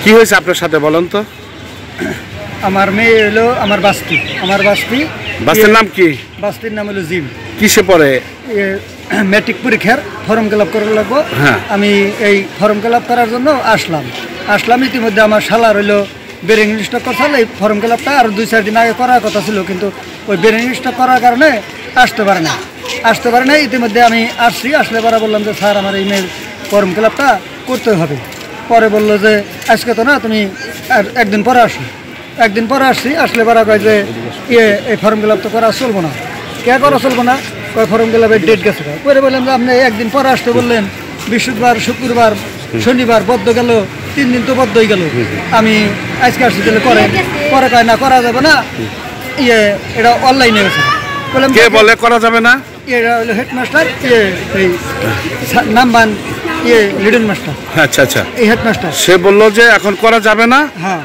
কি হয়েছে আপনার সাথে বলেন তো? আমার মেয়ে হলো আমার বাস্তি। বাস্তির নাম কি? বাস্তির নাম হলো জিম। কিসে পড়ে? ম্যাট্রিক পরীক্ষার ফর্ম ফিল আপ করা লাগবো। আমি এই ফর্ম ফিল আপ করার জন্য আসলাম। ইতিমধ্যে আমার শালার হইলো বেরিং স্টক করছিল। এই ফর্ম ফিল আপটা আর 2-4 দিন আগে করার কথা ছিল, কিন্তু ওই বেরিং স্টক করার কারণে আসতে পারে না। ইতিমধ্যে আমি আসলে পরে বললাম যে স্যার আমার এই মেয়ের ফর্ম ফিল আপটা করতে হবে। পরে বললো যে আজকে তো না, তুমি একদিন পরে আসো। একদিন পরে আসলে পরে কয় যে এই ফর্ম ফিল আপ তো করা চলবো না। কে করা চলবো না? কয় ফর্ম ফিল আপের ডেট গেছে। পরে বললাম যে আপনি একদিন পরে আসতে বললেন, বৃহস্পতিবার, শুক্রবার, শনিবার বদ্ধ গেল, 3 দিন তো বদ্ধই গেল। আমি আজকে আসছি, তাহলে পরে কয় না, করা যাবে না, এটা অনলাইনে গেছে। বললাম কে বলে করা যাবে না? এটা হলো হেডমাস্টার, এই নামবান লিডল মাস্টার। আচ্ছা। এই হেডমাস্টার সে বললো যে এখন করা যাবে না, হ্যাঁ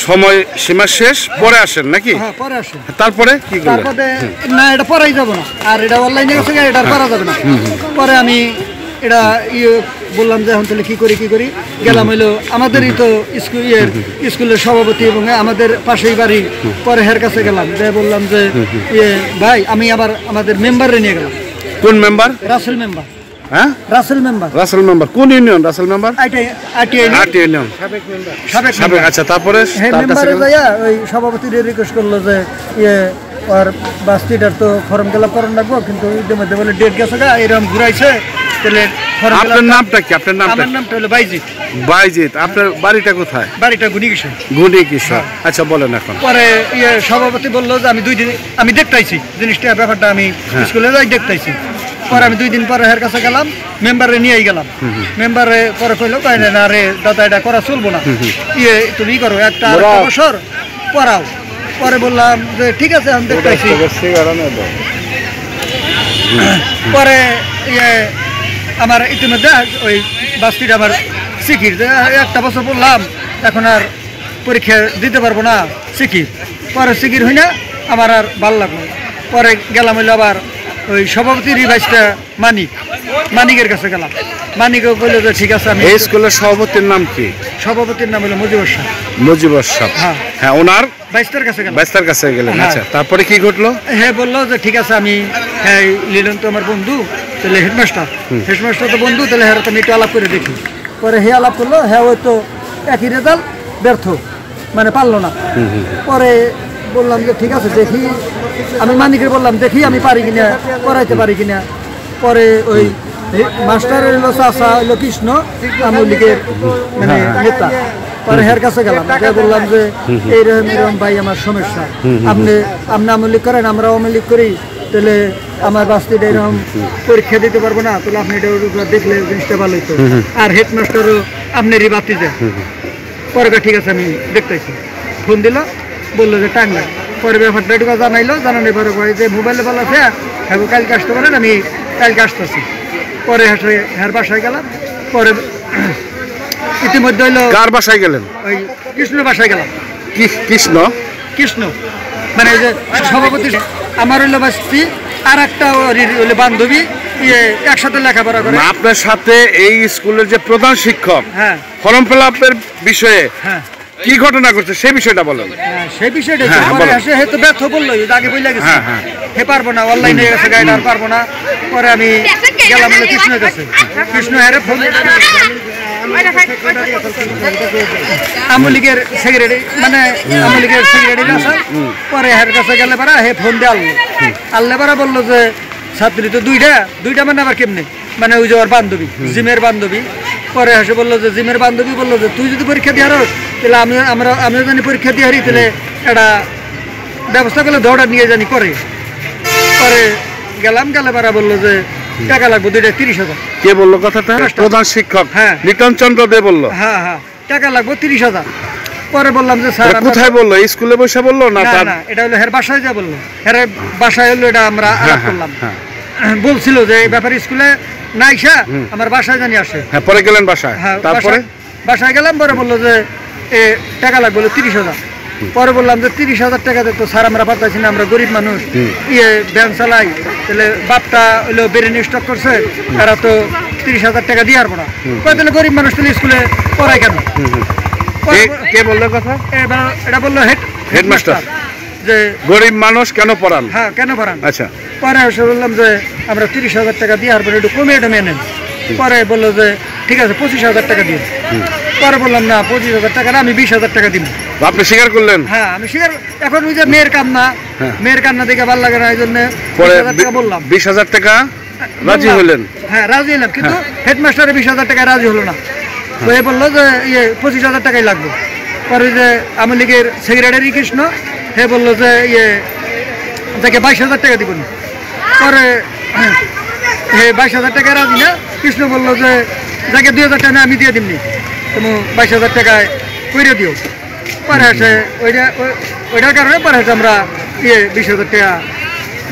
সময় সীমা শেষ, পরে আসেন নাকি? হ্যাঁ, পরে আসেন। তারপরে কি করলেন? তারপরে না, এটা পড়াই যাবে না, আর এটা অনলাইনে গেছে, এটা করা যাবে না। পরে আমি এটা বললাম যে এখন তাহলে কি করি। গেলাম হইলো আমাদেরই তো স্কুলের সভাপতি এবং আমাদের পাশেই বাড়ি। পরে হের কাছে গেলাম, যে বললাম যে ভাই, আমি আবার আমাদের মেম্বারে নিয়ে গেলাম। কোন মেম্বার? রাসেল মেম্বার। হ্যাঁ, রাসেল মেম্বার। কোন ইউনিয়ন রাসেল মেম্বার? আটি ইউনিয়ন, সাবেক। আচ্ছা, তারপরে মেম্বারে যাইয়া ওই সভাপতি রিকোয়েস্ট করলো যে আর বাস্তিটার তো ফর্ম ফিল আপ করার লাগবো, কিন্তু ইতিমধ্যে বলে ডেট গেছে, এরকম ঘুরাইছে। তাহলে আপনার নামটা কি? আমার নামটা হলো বাইজিৎ। আপনার বাড়িটা কোথায়? বাড়িটা গুণিকিশোর। আচ্ছা, বলেন এখন। পরে সভাপতি বললো যে আমি 2 দিন আমি দেখতাইছি জিনিসটা, ব্যাপারটা আমি স্কুলে যাই দেখতাইছি। পরে আমি 2 দিন পরে এর কাছে গেলাম, মেম্বারে নিয়েই গেলাম। মেম্বারে পরে কইলো না রে দাদা, এটা করা চলবো না, তুমি করো, একটা বছর পড়াও। পরে বললাম যে ঠিক আছে, আমি দেখতাইছি। পরে আমার ইতিমধ্যে ওই বাস্তিটা আমার শিখির যে একটা বছর পড়লাম, এখন আর পরীক্ষা দিতে পারবো না শিখির। পরে শিখির হই না, আমার আর ভালো লাগলো। পরে গেলাম হইলো আবার ওই সভাপতি রিভাইসটা মানিকের কাছে গেলাম। মানিকও বললো যে ঠিক আছে। আমি এই স্কুলের সভাপতির নাম কি? সভাপতির নাম হলো মুজিবুর সাহেব। হ্যাঁ, ওনার বাইস্তার কাছে গেলেন। আচ্ছা, তারপরে কি ঘটলো? হ্যাঁ, বললো যে ঠিক আছে, আমি লিলন তো আমার বন্ধু, তাহলে হেডমাস্টার তো বন্ধু, তাহলে হ্যাঁ আমি একটু আলাপ করে দেখি। পরে হে আলাপ করলো, হ্যাঁ ওই তো একই রেজাল্ট, ব্যর্থ, মানে পারলো না। পরে বললাম যে ঠিক আছে, দেখি। আমি মানিকের বললাম দেখি আমি পারি কিনা, করাইতে পারি কিনা। পরে ওই মাস্টার হইলো চাচা হইলো কৃষ্ণ, আমি লীগের মানে নেতা। পরে হের কাছে গেলাম, বললাম যে এইরকম ভাই আমার সমস্যা, আপনি আওয়ামী লীগ করেন, আমরা আওয়ামী লীগ করি, তাহলে আমার বাস্তিটা এরকম পরীক্ষা দিতে পারবো না, তাহলে আপনি এটা দেখলে জিনিসটা ভালো হইতো। আর হেডমাস্টারও আপনারই বাতি যায়। পরে ঠিক আছে, আমি দেখতেছি। ফোন দিল, বললো যে টাইম লাগে। পরে ব্যাপারটা একটু জানানোর পরে যে মোবাইলে বলা আছে, হ্যাঁ কালকে আসতে পারেন, আমি কালকে আসতেছি। পরে হ্যাঁ বাসায় গেলাম। পরে ইতিমধ্যে হইলো কার বাসায় গেলেন? ওই কৃষ্ণের বাসায় গেলাম। কৃষ্ণ মানে যে সভাপতি আমার হইলো বাস্তি, আর একটা হইলো বান্ধবী, একসাথে লেখাপড়া করে। আপনার সাথে এই স্কুলের যে প্রধান শিক্ষক ফর্ম ফিল আপের বিষয়ে কি ঘটনা করছে সেই বিষয়টা বলেন। সেই বিষয়টা তো ব্যর্থ বললো, আগে বলে গেছে হে পারবো না, অনলাইনে গেছে, গাইড আর পারবো না। পরে আমি গেলাম হলো কৃষ্ণের কাছে। কৃষ্ণ হ্যারে ফোন, আওয়ামী লীগের সেক্রেটারি, মানে আওয়ামী লীগের সেক্রেটারি আছে। পরে হের কাছে গেলে পারা হে ফোন দিয়ে আনলে পারা বললো যে ছাত্রী তো দুইটা মানে আবার কেমনে, মানে ওই যে ওর বান্ধবী, জিমের বান্ধবী। পরে হেসে বললো যে জিমের বান্ধবী বললো যে তুই যদি পরীক্ষা দিয়ে হারো, তাহলে আমিও জানি পরীক্ষা দিয়ে হারি, তাহলে একটা ব্যবস্থা করলে দৌড়া নিয়ে জানি করে। পরে গেলে পারা বললো যে টাকা লাগবে 2টা 30,000। কে বললো কথাটা? প্রধান শিক্ষক। হ্যাঁ, লিটন চন্দ্র দে বললো। হ্যাঁ, টাকা লাগবে 30,000। পরে বললাম যে স্যার কোথায় বললো? স্কুলে বসে বললো না? এটা হলো হের বাসায় যা বললো। হের বাসায় হলো, এটা আমরা আলাপ করলাম। বলছিল যে এই ব্যাপারে স্কুলে না আইসা আমার বাসায় জানি আসে। পরে গেলেন বাসায়? তারপরে বাসায় গেলাম। পরে বললো যে টাকা লাগবে 30,000। পরে বললাম যে 30,000 টাকা তো স্যার আমরা পাঠাচ্ছি না, আমরা গরিব মানুষ, ব্যাংক চালাই, তাহলে বাপটা হইলো বেরেনি স্টক করছে, তারা তো 30,000 টাকা দিয়ে পারবো না। তাহলে গরিব মানুষ তাহলে স্কুলে পড়ায় কেন? কে বললো কথা? এটা বললো হেডমাস্টার যে গরিব মানুষ কেন পড়ান? হ্যাঁ, কেন পড়ান। আচ্ছা, পরে এসে বললাম যে আমরা 30,000 টাকা দিয়ে আর একটু কমে এটা মেনে নেন। পরে বললো যে ঠিক আছে 25,000 টাকা দিন। পরে বললাম না 25,000 টাকা না, আমি 20,000 টাকা দিব। আপনি স্বীকার করলেন? হ্যাঁ, আমি স্বীকার। এখন ওই যে মেয়ের কান্না, মেয়ের কান্না দেখে ভালো লাগে না, এই জন্য 20,000 টাকা বললাম। 20,000 টাকা রাজি হলেন? হ্যাঁ, রাজি হলাম, কিন্তু হেডমাস্টারের 20,000 টাকা রাজি হলো না। তো এ বললো যে 25,000 টাকাই লাগবে। পরে যে আওয়ামী লীগের সেক্রেটারি কৃষ্ণ হে বললো যে যাকে 22,000 টাকা দিব। পরে 22,000 টাকা রাজি না, কৃষ্ণ বললো যে যাকে 2,000 টাকা আমি দিয়ে দিমনি, তুমি 22,000 টাকায় করে দিও। পরে এসে ওইটার কারণে পরে আমরা 20,000 টাকা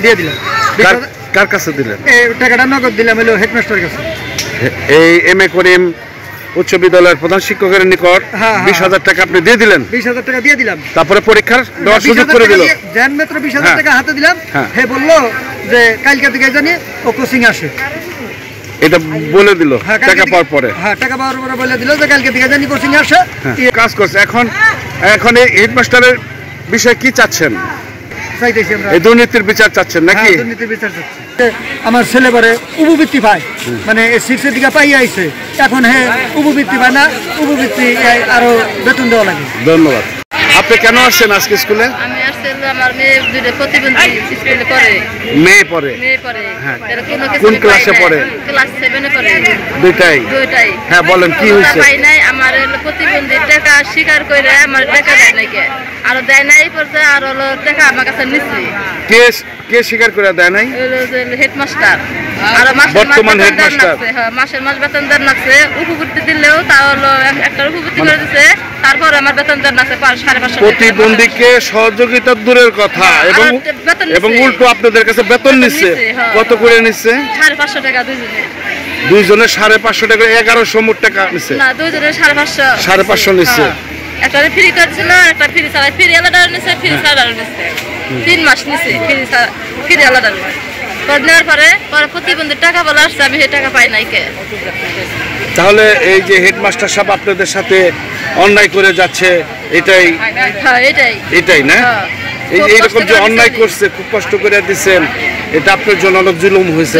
দিয়ে দিলাম। কার কাছে দিলেন? এই টাকাটা নগদ দিলাম হলো হেডমাস্টারের কাছে। এই এম.এ. করিম উচ্চ বিদ্যালয়ের প্রধান শিক্ষকের নিকট 20,000 টাকা আপনি দিয়ে দিলেন? 20,000 টাকা দিয়ে দিলাম। তারপরে পরীক্ষার দেওয়ার সুযোগ করে দিল? জান মাত্র 20,000 টাকা হাতে দিলাম। হে বললো যে কালকে থেকে জানি ও কোচিং আসে, এটা বলে দিল টাকা পাওয়ার পরে? হ্যাঁ, টাকা পাওয়ার পরে বলে দিল যে কালকে থেকে জানি কোচিং আসে। কাজ করছে। এখন এই হেডমাস্টারের বিষয়ে কি চাচ্ছেন? চাইতেছি আমরা এই দুর্নীতির বিচার চাচ্ছেন নাকি? দুর্নীতির বিচার চাচ্ছি। আমার ছেলে পরে উপবৃত্তি পায়, মানে 6 দিকে পাই আইছে, এখন উপবৃত্তি পায় না, উপবৃত্তি আরো বেতন দেওয়া লাগে। ধন্যবাদ। আপনি কেন আসছেন আজকে স্কুলে? আমি আসছিল আমার মেয়ে দুটো প্রতিবন্ধী স্কুলে পড়ে। মেয়ে পড়ে? মেয়ে পড়ে। হ্যাঁ। কোন ক্লাসে পড়ে? ক্লাস 7 এ পড়ে। দুইটাই? দুইটাই। হ্যাঁ, বলেন কি হয়েছে? পাই নাই, আমার প্রতিবন্ধী টাকা স্বীকার করে আমার টাকা দেয় নাই, কে আর দেয় নাই, পড়তে আর হলো টাকা আমার কাছে নিছি। কে স্বীকার করে দেয় নাই? হেডমাস্টার। আর বর্তমান হেডমাস্টার? হ্যাঁ, মাসের মাস বেতন দেন লাগছে। উপবৃত্তি দিলেও তা হলো একটা উপবৃত্তি করে দিছে, তারপর আমার বেতন দেন লাগছে 5,500 টাকা। প্রতিবন্ধীকে সহযোগিতা দূরের কথা, এবং উল্টো আপনাদের কাছে বেতন নিচ্ছে। কত করে নিচ্ছে? 550 টাকা দুইজনে। দুইজনে 550 টাকা, 1100 মোট টাকা নিচ্ছে? না, দুইজনে 550। 550 নিচ্ছে। একটা ফ্রি করছিল, একটা ফ্রি ছাড়া, ফ্রি আলাদা নিচ্ছে, ফ্রি ছাড়া নিচ্ছে। 3 মাস নিচ্ছে ফ্রি আলাদা। নেওয়ার পরে প্রতিবন্ধী টাকা বলে আসছে, আমি সেই টাকা পাই নাই। কে তাহলে এই যে হেডমাস্টার সাহেব আপনাদের সাথে অন্যায় করে যাচ্ছে, এটাই? হ্যাঁ, এটাই না? এইরকম যে অন্যায় করছে, খুব কষ্ট করে দিচ্ছেন, এটা আপনার জন্য অনেক জুলুম হয়েছে।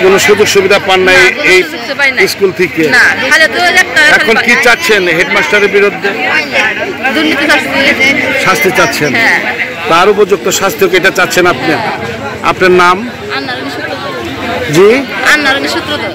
কোনো সুযোগ সুবিধা পান নাই এই স্কুল থেকে? এখন কি চাচ্ছেন হেডমাস্টারের বিরুদ্ধে? শাস্তি চাচ্ছেন? তার উপযুক্ত শাস্তিকে এটা চাচ্ছেন আপনি? আপনার নাম? আন্নার জি? আন্নার সূত্রধর।